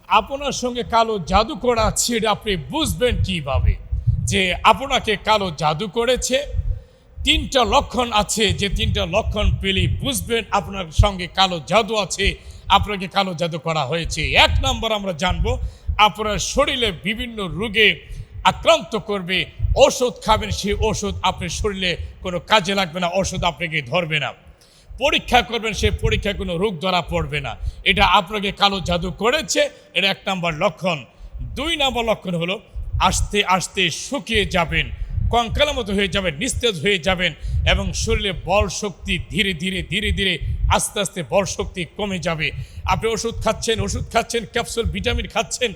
আপনার সঙ্গে কালো জাদু করা আছে, এটা আপনি বুঝবেন কিভাবে যে আপনাকে কালো জাদু করেছে? তিনটা লক্ষণ আছে, যে তিনটা লক্ষণ পেলেই বুঝবেন আপনার সঙ্গে কালো জাদু আছে, আপনাকে কালো জাদু করা হয়েছে। এক নম্বর আমরা জানবো, আপনার শরীরে বিভিন্ন রোগে আক্রান্ত করবে, ওষুধ খাবেন, সেই ওষুধ আপনার শরীরে কোনো কাজে লাগবে না, ওষুধ আপনাকে ধরবে না। পরীক্ষা করবেন, সেই পরীক্ষায় কোনো রোগ ধরা পড়বে না, এটা আপনাকে কালো জাদু করেছে, এটা এক নম্বর লক্ষণ। দুই নম্বর লক্ষণ হলো আস্তে আস্তে শুকিয়ে যাবেন, কঙ্কালের মতো হয়ে যাবেন, নিস্তেজ হয়ে যাবেন, এবং শরীরে বল শক্তি ধীরে ধীরে ধীরে ধীরে আস্তে আস্তে বল শক্তি কমে যাবে। আপনি ওষুধ খাচ্ছেন, ক্যাপসুল ভিটামিন খাচ্ছেন,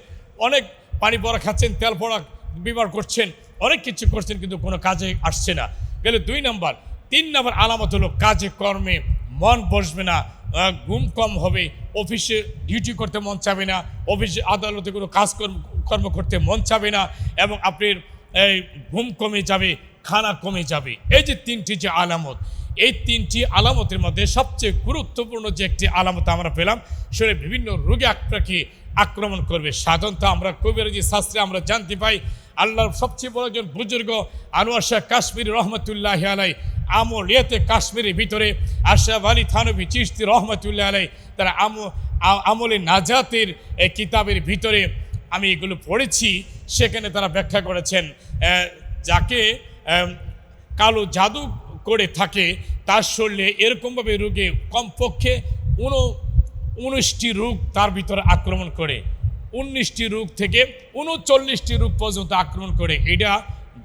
অনেক পানি পড়া খাচ্ছেন, তেল পড়া ব্যবহার করছেন, অনেক কিছু করছেন, কিন্তু কোনো কাজে আসছে না, গেলে দুই নাম্বার। তিন নাম্বার আলামত হলো কাজে কর্মে মন বসবে না, ঘুম কম হবে, অফিসে ডিউটি করতে মন চাবে না, অফিসে আদালতে কোনো কর্ম করতে মন চাবে না, এবং আপনার এই ঘুম কমে যাবে, খানা কমে যাবে। এই যে তিনটি যে আলামত, এই তিনটি আলামতের মধ্যে সবচেয়ে গুরুত্বপূর্ণ যে একটি আলামত আমরা পেলাম, শরীরে বিভিন্ন রোগে আপনাকে আক্রমণ করবে। সাধারণত আমরা কবিরাজি শাস্ত্রে আমরা জানতে পাই, আল্লাহর সবচেয়ে বড় একজন বুজুর্গ আনোয়ার শাহ কাশ্মীরি রহমতুল্লাহ আলাই আমলিয়াতে কাশ্মীরের ভিতরে, আশরাফ আলী থানভী চিশতি রহমতুল্লাহ আলাই তারা আমলে নাজাতের এই কিতাবের ভিতরে আমি এগুলো পড়েছি, সেখানে তারা ব্যাখ্যা করেছেন, যাকে কালো জাদু করে থাকে তার শরীরে এরকমভাবে রোগে কমপক্ষে 19টি রোগ তার ভিতরে আক্রমণ করে, 19টি রোগ থেকে 39টি রোগ পর্যন্ত আক্রমণ করে। এটা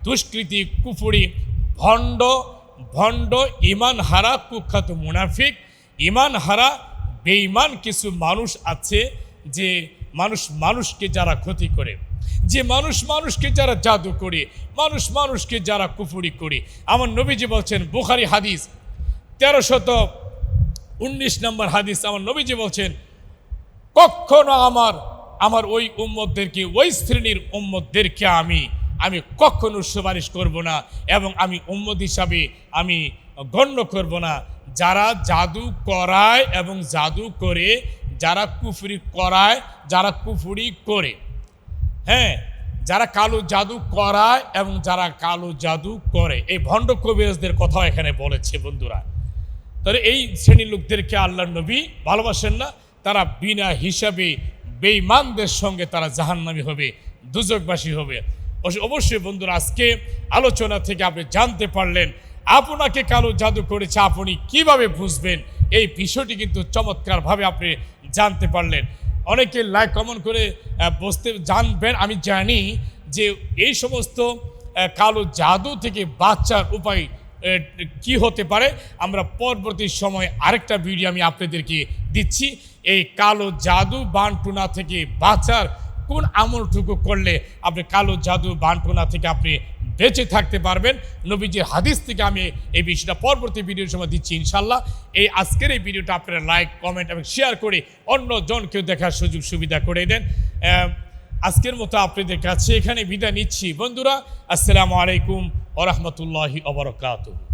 দুষ্কৃতি, কুফরি, ভণ্ড, ইমান হারা, কুখ্যাত মুনাফিক, ইমান হারা বেঈমান কিছু মানুষ আছে, যে মানুষকে যারা ক্ষতি করে, যে মানুষকে যারা জাদু করে, মানুষকে যারা কুফরি করে। আমার নবীজি বলছেন, বুখারী হাদিস 1319 নম্বর হাদিস, আমার নবীজি বলছেন, কখনো আমার ওই উম্মতদেরকে, ওই শ্রেণীর উম্মতদেরকে আমি কখনো সুপারিশ করব না, এবং আমি উম্মত হিসাবে আমি গণ্য করব না, যারা জাদু করায় এবং জাদু করে, যারা কুফরি করায়, যারা কুফরি করে, হ্যাঁ, যারা কালো জাদু করায় এবং যারা কালো জাদু করে, এই ভণ্ড কবিরাজদের কথা এখানে বলেছে বন্ধুরা। তাহলে এই শ্রেণীর লোকদেরকে আল্লাহর নবী ভালোবাসেন না, তারা বিনা হিসাবে বেঈমানদের সঙ্গে তারা জাহান্নামী হবে, দুজকবাসী হবে। অবশ্যই বন্ধুরা, আজকে আলোচনা থেকে আপনি জানতে পারলেন আপনাকে কালো জাদু করেছে, আপনি কিভাবে বুঝবেন, এই বিষয়টি কিন্তু চমৎকারভাবে আপনি জানতে পারলেন। অনেকে লাইক কমেন্ট করে জানবেন। আমি জানি যে এই সমস্ত কালো জাদু থেকে বাঁচার উপায় কি হতে পারে, আমরা পরবর্তী সময় আরেকটা ভিডিও আমি আপনাদেরকে দিচ্ছি। এই কালো জাদু বানটুনা থেকে বাঁচার কোন আমলটুকু করলে আপনি কালো জাদু বানটুনা থেকে আপনি বেঁচে থাকতে পারবেন, নবীজির হাদিস থেকে আমি এই বিষয়টা পরবর্তী ভিডিওর সময় দিচ্ছি ইনশাল্লাহ। এই আজকের এই ভিডিওটা আপনারা লাইক, কমেন্ট এবং শেয়ার করে অন্য জনকেও দেখার সুযোগ সুবিধা করে দেন। আজকের মতো আপনাদের কাছে এখানে বিদায় নিচ্ছি বন্ধুরা। আসসালামু আলাইকুম ওয়া রাহমাতুল্লাহি ওয়া বারাকাতুহু।